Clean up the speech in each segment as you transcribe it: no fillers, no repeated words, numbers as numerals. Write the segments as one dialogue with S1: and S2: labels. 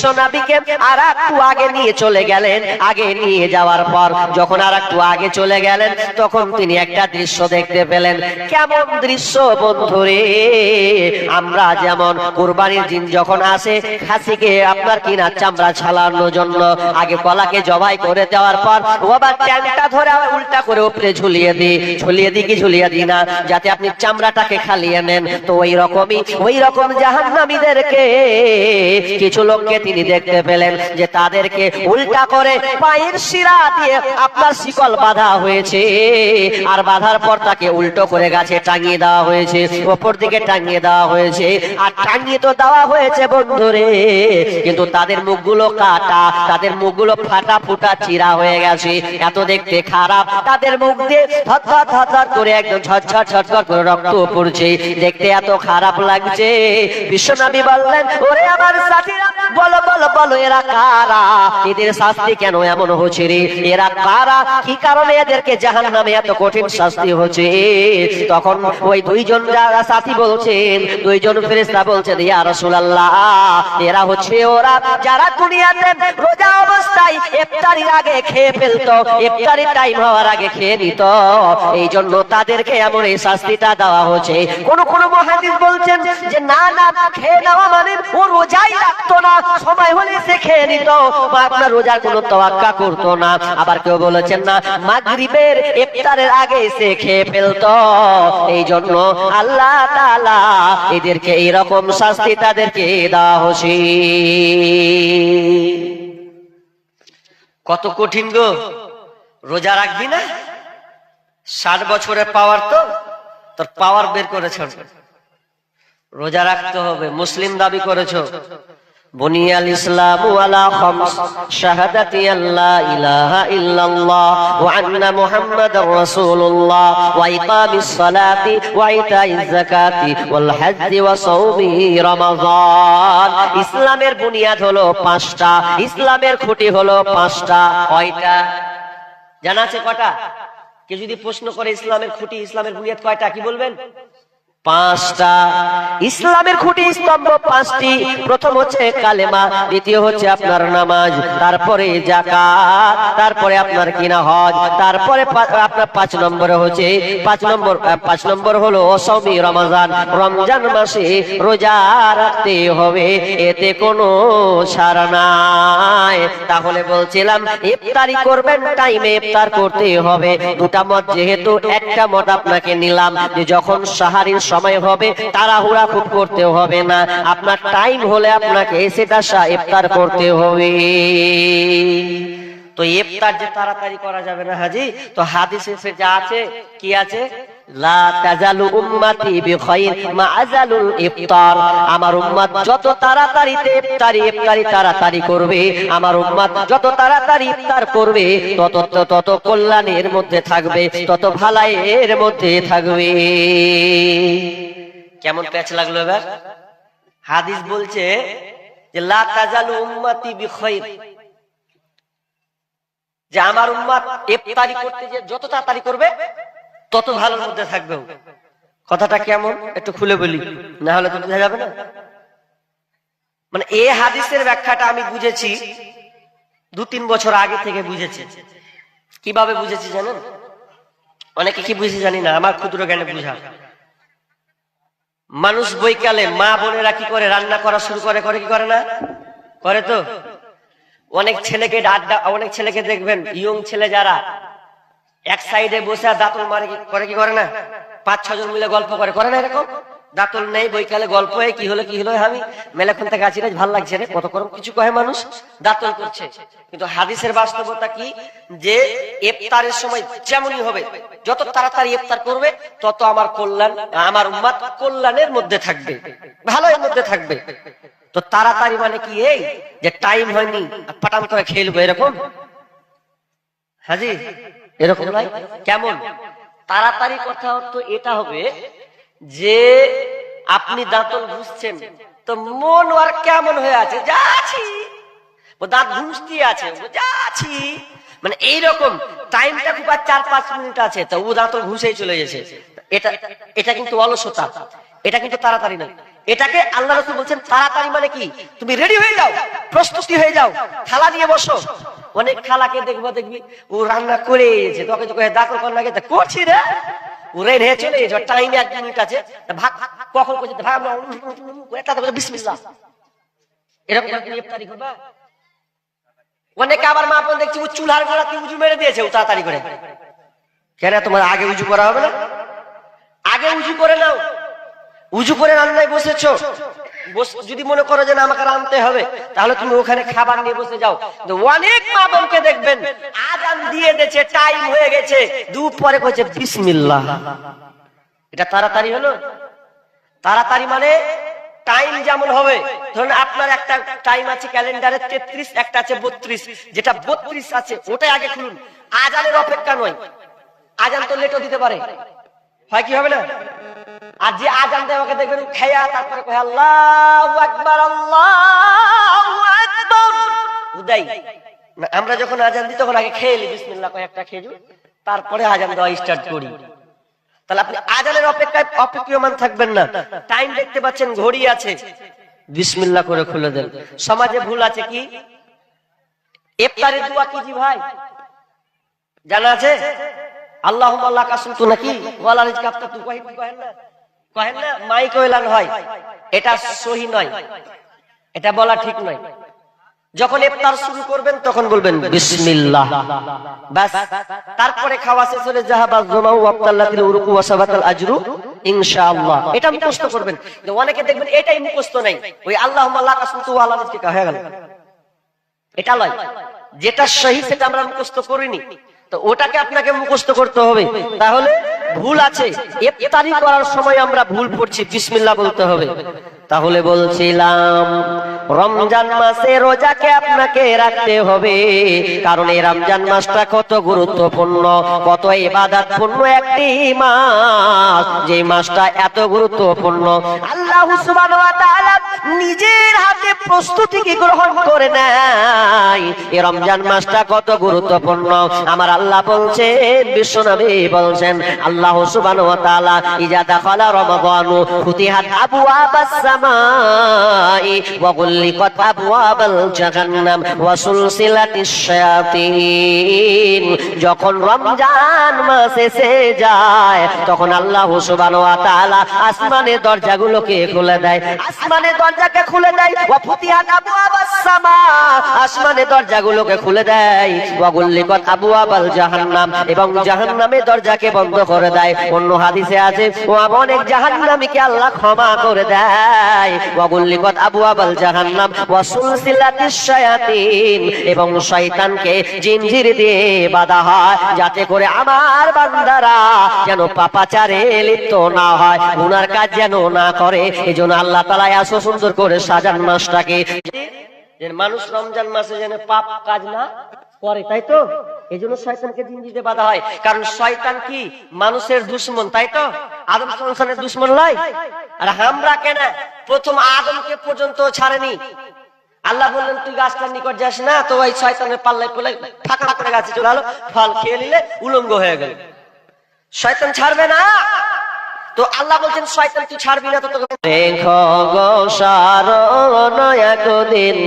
S1: বিশ্বনবীকে আর একটু আগে নিয়ে চলে গেলেন। আগে নিয়ে যাওয়ার পর যখন আর একটু আগে চলে গেলেন, তখন তিনি একটা দৃশ্য দেখতে পেলেন। কেমন দৃশ্য বন্ধুরে, আমরা যেমন কুরবানির দিন যখন আসে খাসিকে আপনার কিনা চামড়া ছাড়ানোর জন্য আগে গলাকে জবাই করে দেওয়ার পর ও আবার ট্যাংটা ধরে উল্টা করে উপরে ঝুলিয়ে দিই কি ঝুলিয়ে দিই না, যাতে আপনি চামড়াটাকে খালিয়ে নেন। তো ওই রকম জাহান্নামীদেরকে কিছু লোককে তিনি দেখতে পেলেন যে তাদেরকে উল্টা করে পায়ের শিরা দিয়ে আপনার শিকল বাঁধা হয়েছে, আর বাঁধার পর তাকে উল্টো করে গাছে টাঙিয়ে দেওয়া হয়েছে, ওপর দিকে টাঙিয়ে দেওয়া হয়েছে। আর টাঙিয়ে তো দেওয়া হয়েছে বন্ধুরে, কিন্তু তাদের মুখগুলো কাটা, তাদের মুখগুলো ফাটা ফুটা চিরা হয়ে গেছে, এত দেখতে খারাপ। তাদের মুখ দিয়ে থরথর থরথর করে একদম ঝরঝর ঝরঝর করে রক্ত পড়ছে, দেখতে এত খারাপ লাগছে। বিশ্বনবী বললেন, ওরে আমার সাথীরা, বলো বলো বলো, এরা কারা? এদের শাস্তি কেন এমন হচ্ছে রে? এরা কারা? কি কারণে এদেরকে জাহান্নামে এত কঠিন শাস্তি হচ্ছে? তখন ওই দুইজন যারা সাথী বলছেন, দুইজন ফেরেশতা বলছেন, ইয়া রাসূলুল্লাহ, এরা হচ্ছে ওরা যারা দুনিয়াতে রোজা অবস্থায় ইফতারির আগে খেয়ে ফেলতো, ইফতারির টাইম হওয়ার আগে খেয়ে নিত, এই জন্য তাদেরকে এমন এই শাস্তিটা দেওয়া হচ্ছে। কোন কোন মুহাদ্দিস বলছেন যে না না, খেয়ে নেওয়া মানে ও রোজাই রাখতো না, সময় হলে সে খেয়ে নিত, আপনার রোজার কোনো তোয়াক্কা করতো না। আবার কেউ বলেছেন না, মাগরিবের ইফতারের আগে সে খেয়ে ফেলতো, এই জন্য আল্লাহ তাআলা এদেরকে এইরকম শাস্তি তাদেরকে দেওয়া হচ্ছে। কত কঠিন গো! রোজা রাখবি না? 60 বছরের পাওয়ার, তো তোর পাওয়ার বের করেছ, রোজা রাখতে হবে। মুসলিম দাবি করেছো, বুনিয়াল ইসলামু আলা খামস, শাহাদাতি আল্লা ইলাহা ইল্লাল্লাহ ওয়া আন্না মুহাম্মাদার রাসূলুল্লাহ ওয়া ইকামিস সালাতি ওয়া ইতাইজ যাকাতি ওয়াল হজ্জি ওয়া সাওমি রমাযান। ইসলামের বুনিয়াদ হলো 5টা, ইসলামের খুঁটি হলো 5টা। কয়টা জানা আছে? কয়টা? কেউ যদি প্রশ্ন করে ইসলামের খুঁটি, ইসলামের বুনিয়াদ কয়টা, কি বলবেন? 5টা। ইসলামের খুঁটি স্তম্ভ 5টি। প্রথম হচ্ছে কালেমা, দ্বিতীয় হচ্ছে আপনার নামাজ, তারপরে যাকাত, তারপরে আপনার কিনা হজ, তারপরে আপনার 5 নম্বরে হচ্ছে 5 নম্বর হলো সাওমি রমাযান, রমজান মাসে রোজা রাখতে হবে, এতে কোনো ছাড় নাই। তাহলে বলছিলাম ইফতারি করবেন, টাইমে ইফতার করতে হবে। দুটা মত যেহেতু, একটা মত আপনাকে নিলাম যে যখন সাহারির সময় হবে তাড়াহুড়া খুব করতে হবে না, আপনার টাইম হলে আপনাকে সেটা ইফতার করতে হবে। তো ইফতার যে তাড়াতাড়ি করা যাবে না হাজি, তো হাদিসে যা আছে, কি আছে? লা তাজালু উম্মতি বিখাইর মা আজালুল ইফতার। আমার উম্মত যত তাড়াতাড়ি ইফতারি তাড়াতাড়ি করবে, আমার উম্মত যত তাড়াতাড়ি ইফতার করবে, তত কল্যাণের মধ্যে থাকবে, তত ভালাইয়ের মধ্যে থাকবে। কেমন প্যাচ লাগলো এবার? হাদিস বলছে যে লা তাজালু উম্মতি বিখাইর, যে আমার উম্মত ইফতারি করতে যে যত তাড়াতাড়ি করবে তত ভালোর মধ্যে থাকবে। কথাটা কেমন একটু খুলে বলি, না হলে তো বোঝা যাবে না। মানে এই হাদিসের ব্যাখ্যাটা আমি বুঝেছি 2-3 বছর আগে থেকে বুঝেছি। কিভাবে বুঝেছি জানেন? অনেকে কি বুঝেছি জানি না, আমার ক্ষুদ্র জ্ঞানে বুঝা। মানুষ বৈকালে মা বোনেরা কি করে? রান্না করা শুরু করে কি করে না? করে তো। অনেক ছেলেকে অনেক ছেলেকে দেখবেন, ইয়ং ছেলে যারা এক সাইডে বসে দাঁতল মারে, করে কি করে না? 5-6 জন মিলে গল্প করে না? এরকম দাঁতল নেই, বৈকালে গল্প, কি হলো আমি মেলাক্ষণ থেকে আছি রে, ভাল লাগছে রে, কত করম কিছু কহে মানুষ, দাঁতল করছে। কিন্তু হাদিসের বাস্তবতা কি, যে ইফতারের সময় যেমনই হবে, যত তাড়াতাড়ি ইফতার করবে তত আমার কল্যাণ, আমার উম্মত কল্যাণের মধ্যে থাকবে, ভালোর মধ্যে থাকবে। তো তাড়াতাড়ি মানে কি? এই যে টাইম হয়নি পাটান করে খেলবো, এরকম হাজি? এরকম নয়। কেমন তাড়াতাড়ি? কথা তো এটা হবে যে আপনি দাঁতল ঘুষছেন, তো মন আর কেমন হয়ে আছে, যাচ্ছি, ও দাঁত ঘুষতে আছে, যাচ্ছি, মানে এইরকম টাইমটা খুব 4-5 মিনিট আছে, তো ও দাঁতল ঘুষেই চলে গেছে। এটা কিন্তু অলসতা, এটা কিন্তু তাড়াতাড়ি নয়। এটাকে আল্লাহ রাসূল বলছেন তাড়াতাড়ি মানে কি, তুমি রেডি হয়ে যাও, প্রস্তুতি হয়ে যাও, থালা নিয়ে বসো। অনেক খালাকে দেখবি ও রান্না করে এসেছে, তোকে তোকে দাখল কর লাগে করছি রে, ওরে রে চলে এসে টাইম 1 মিনিট আছে, ভাগ কখন করছে ভাগ এটা তো বিসমিল্লাহ, এরকম করে ইফতারি করবা। অনেকে আবার মা বোন দেখছি ও চুলার গোড়াতে উজু মেরে দিয়েছে, ও তাড়াতাড়ি করে। কেন তোমার আগে উজু করা হবে না? আগে উজু করে নাও, উজু করে রান্নায় বসেছো, যদি মনে করো যে না আমাকে রান্নতে হবে, তাহলে তুমি ওখানে খাবার নিয়ে বসে যাও। অনেক মা বোনকে দেখবেন আজান দিয়ে দিয়েছে, টাইম হয়ে গেছে, দুপুরে কইছে বিসমিল্লাহ। এটা তাড়াতাড়ি হলো? তাড়াতাড়ি মানে টাইম যেমন হবে, ধরুন আপনার একটা টাইম আছে ক্যালেন্ডারে 33, একটা আছে 32, যেটা 32 আছে ওটাই আগে খুলুন, আজানের অপেক্ষা নয়। আজান তো লেটও দিতে পারে, হয় কি হবে না? আর যে আজান দেয় ওকে দেখবেন খেয়া তারপরে কয় আল্লাহু আকবার আল্লাহু আকবার উদাই না। আমরা যখন আজান দিই তখন আগে খেয়ে নি, বিসমিল্লাহ কয় একটা খেজুর, তারপরে আজান দেওয়া স্টার্ট করি। তাহলে আপনি আজানের অপেক্ষায় অপেক্ষমান থাকবেন না। টাইম দেখতে পাচ্ছেন, ঘড়ি আছে, বিসমিল্লাহ করে খুলে দেন। সমাজে ভুল আছে কি, ইফতারের দোয়া কি জি ভাই জানা আছে? আল্লাহুম্মা লাকা সুমতু নাকি ওয়ালা রিজকা আফতারতু, কহেন না মাইক এলান হয়, এটা সহি নয়, এটা বলা ঠিক নয়। যখন ইফতার শুরু করবেন তখন বলবেন বিসমিল্লাহ, বাস। তারপরে খাওয়া শেষ হলে যাহাবাজ জামাউ ওয়াক্তাল্লাতিল উরুকু ওয়া সাবাতাল আজরু ইনশাআল্লাহ, এটা মুখস্থ করবেন। অনেকে দেখবেন এটাই মুখস্থ নাই, ওই আল্লাহুম্মা লাকা সুমতু ওয়ালা রিজকা হয়ে গেল, এটা নয়। যেটা সহি সেটা আমরা মুখস্থ করিনি, তো ওটাকে আপনাকে মুখস্থ করতে হবে। তাহলে ভুল আছে, ইফতারি করার সময় আমরা ভুল পড়ছি, বিসমিল্লাহ বলতে হবে। তাহলে বলছিলাম রমজান মাসে রোজাকে আপনাকে রাখতে হবে, কারণ এই রমজান মাসটা কত গুরুত্বপূর্ণ, কত ইবাদতপূর্ণ একটি মাস। যে মাসটা এত গুরুত্বপূর্ণ, আল্লাহ সুবহানাহু ওয়া তাআলা নিজের হাতে প্রস্তুতি কি গ্রহণ করে নাই। এই রমজান মাসটা কত গুরুত্বপূর্ণ আমার আল্লাহ বলছেন, বিশ্বনবী বলছেন, আল্লাহ সুবহানাহু ওয়া তাআলা ইজা দাখালা রমাদানু ফুতিহাত আবওয়াবাস সামাই ওয়া গুল্লিকাত আবওয়াবাল জাহান্নাম ওয়া সুলসিলাতিশ শায়াতিন। যখন রমজান মাস এসে যায় তখন আল্লাহ সুবহানাহু ওয়া তাআলা আসমানের দরজাগুলোকে খুলে দেয়, আসমানের দরজাকে খুলে দেয়। ওয়া ফুতিহাত আবওয়াবাস সামা, আসমানের দরজাগুলোকে খুলে দেয়। ওয়া গুল্লিকাত আবওয়াবাল জাহান্নাম, এবং জাহান্নামের দরজাকে বন্ধ করে দেয়। অন্য হাদিসে আছে ও অনেক জাহান্নামীকে আল্লাহ ক্ষমা করে দেয়। ওয়া গুল্লিকাত আবওয়াবাল জাহান্নাম ওয়া সুলসিলাতিশ শায়াতিন, এবং শয়তানকে জিনজির দিয়ে বাঁধা হয় যাতে করে আমার বান্দারা যেন পাপাচারে লিপ্ত না হয়, গুনার কাজ যেন না করে। এজন্য আল্লাহ তাআলা এত সুন্দর করে সাজান মাসটাকে, যে মানুষ রমজান মাসে যেন পাপ কাজ না করে, তাই তো? এই জন্য শয়তানকে জিনজিতে বাঁধা হয়, কারণ শয়তান কি মানুষের দুশমন, তাই তো? আদম সন্তানের দুশমন নয়? আর আমরা কেন প্রথম আদমকে পর্যন্ত ছাড়েনি? আল্লাহ বললেন তুই গাছটার নিকট যাস না, তো ওই শয়তানের পাল্লায় পড়ে ফাঁকা করে গাছে চলে গেল, ফল খেয়ে নিলে উলঙ্গ হয়ে গেল। শয়তান ছাড়বে না, তো আল্লাহ বলছেন শয়তান তুই ছাড়বি না, তো তোকে দেখো গো সারণ একদিন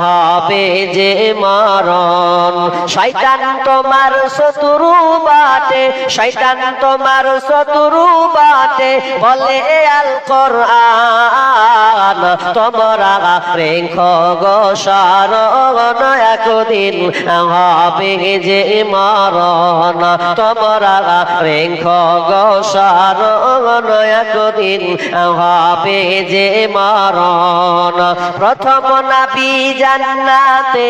S1: হবে যে মরণ। শয়তান তোমার শত্রু বাটে, শয়তান তোমার শত্রু বাটে, বলে আল কোরআন। তোমরা দেখো গো সারণ একদিন হবে যে মরণ, তোমরা দেখো গো সারণ একদিন হবে যে মরণ। প্রথম নবী জান্নাতে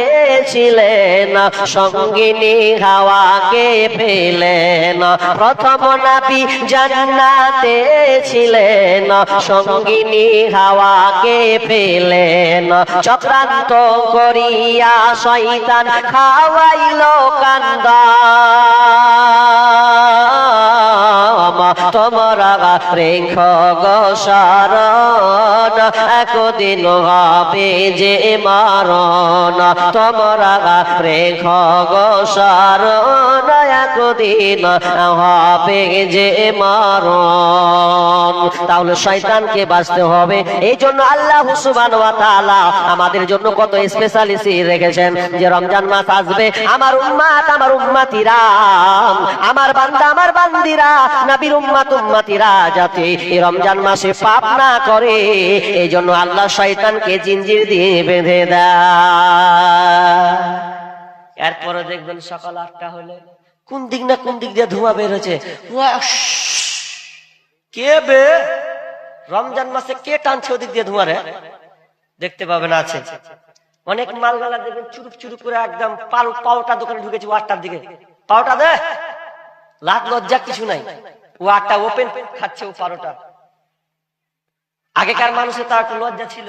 S1: ছিলেন, সঙ্গিনী হাওয়াকে পেলেন। প্রথম নবী জান্নাতে ছিলেন, সঙ্গিনী হাওয়াকে পেলেন। চক্রান্ত করিয়া শয়তান খাওয়াইল কান্দা, তোমরা রেখো গো শরণ, একদিন হবে যে মরণ। তোমরা রেখো গো শরণ, একদিন হবে যে মরণ। তাহলে শয়তানকে বাঁচতে হবে। এই জন্য আল্লাহ সুবহানাহু ওয়া তাআলা আমাদের জন্য কত স্পেশালিটি রেখেছেন যে রমজান মাস আসবে, আমার উম্মাত আমার উম্মাতিরা, আমার বান্দা আমার বান্দিরা, নবীর উম্মাত উম্মাতিরা যাতে এই রমজান মাসে পাপ না করে, এই জন্য আল্লাহ শয়তানকে জিনজির দিয়ে বেঁধে দেয়। এরপরে দেখবেন সকাল 8টা হলে কোন দিক না কোন দিক দিয়ে ধোঁয়া বের হচ্ছে। কে বে রমজান মাসে কে টানছে ওদিক দিয়ে ধোঁয়া রে? দেখতে পাবেন আছে অনেক মালগালা দেখবেন চুরুপ চুরুপ করে একদম পাউটা দোকানে ঢুকেছে 8টার দিকে। পাউটা দে, লাজ লজ্জা কিছু নাই, ও 8টা ওপেন খাচ্ছে ও পারোটা। আগেকার মানুষের তার একটু লজ্জা ছিল,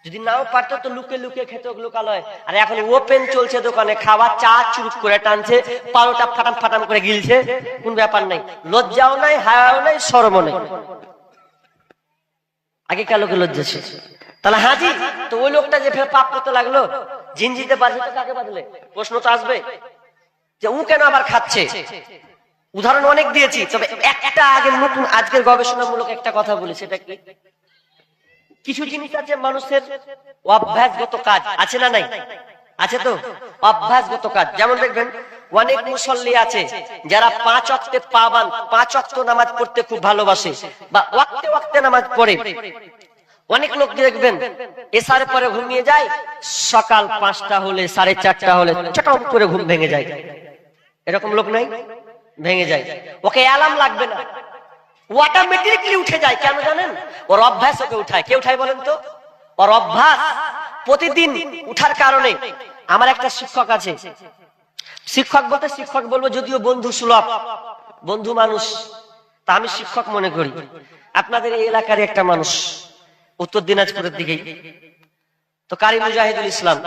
S1: যদি নাও পারতো তো লুকে লুকে খেত লোকালয়। আর এখন ওপেন চলছে দোকানে, খাওয়া চা চুরুপ করে টানছে, পারোটা ফাটাম ফাটাম করে গিলছে, কোন ব্যাপার নাই, লজ্জাও নাই, হায়াও নাই, শরমও নাই। আগেকার লোকের লজ্জা ছিল। তাহলে হাজি তো ওই লোকটা যে ফের পাপ করতে লাগলো, জিনজিতে বাজলে তো কাকে বাজলে? প্রশ্ন তো আসবে যে ও কেন আবার খাচ্ছে। উদাহরণ অনেক দিয়েছি, তবে একটা আগে নতুন আজকের গবেষণামূলক একটা কথা বলি, সেটা কি, কিছু জিনিস আছে মানুষের অভ্যাসগত কাজ আছে না নাই? আছে তো অভ্যাসগত কাজ। যেমন দেখবেন অনেক মুসল্লি আছে যারা 5 ওয়াক্তে পাবান, 5 ওয়াক্ত নামাজ পড়তে খুব ভালোবাসে বা ওয়াক্তে ওয়াক্তে নামাজ পড়ে। অনেক লোক দেখবেন এসারে পরে ঘুমিয়ে যায়, সকাল 5টা হলে 4:30 হলে চটম করে ঘুম ভেঙে যায়। এরকম লোক নাই? ভেঙে যায়, ওকে অ্যালার্ম লাগবে না, অটোমেটিক্যালি উঠে যায়। কেন জানেন? ওর অভ্যাস ওকে উঠায়। কে উঠায় বলেন তো? ওর অভ্যাস প্রতিদিন উঠার কারণে। আমার একটা শিক্ষক আছে, শিক্ষক বলতে শিক্ষক বলবো যদিও বন্ধু সুলভ, বন্ধু মানুষ, তা আমি শিক্ষক মনে করি। আপনাদের এই এলাকার একটা মানুষ, উত্তর দিনাজপুরের দিকেই, তো কারি মুজাহিদুল ইসলাম,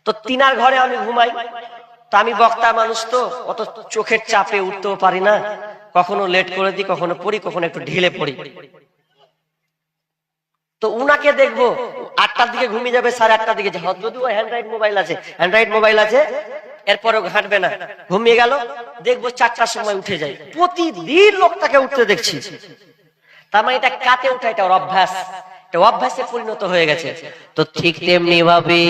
S1: তো তিনার ঘরে আমি ঘুমাই। তো আমি বক্তা মানুষ, তো অত চোখের চাপে উঠতেও পারি না, কখনো লেট করে দিই, কখনো পড়ি, কখনো একটু ঢিলে পড়ি। তো উনাকে দেখবো 8টার দিকে ঘুমিয়ে যাবে, 8:30টার দিকে, যদিও হ্যান্ডরাইট মোবাইল আছে, হ্যান্ডরাইট মোবাইল আছে, এরপরেও ঘাটবে না, ঘুমিয়ে গেল, দেখবো 4টার সময় উঠে যায়। প্রতিদিন লোকটাকে উঠতে দেখছি। তার মানে এটা কাতে উঠা, এটা ওর অভ্যাস, এটা অভ্যাসে পরিণত হয়ে গেছে। তো ঠিক তেমনি ভাবে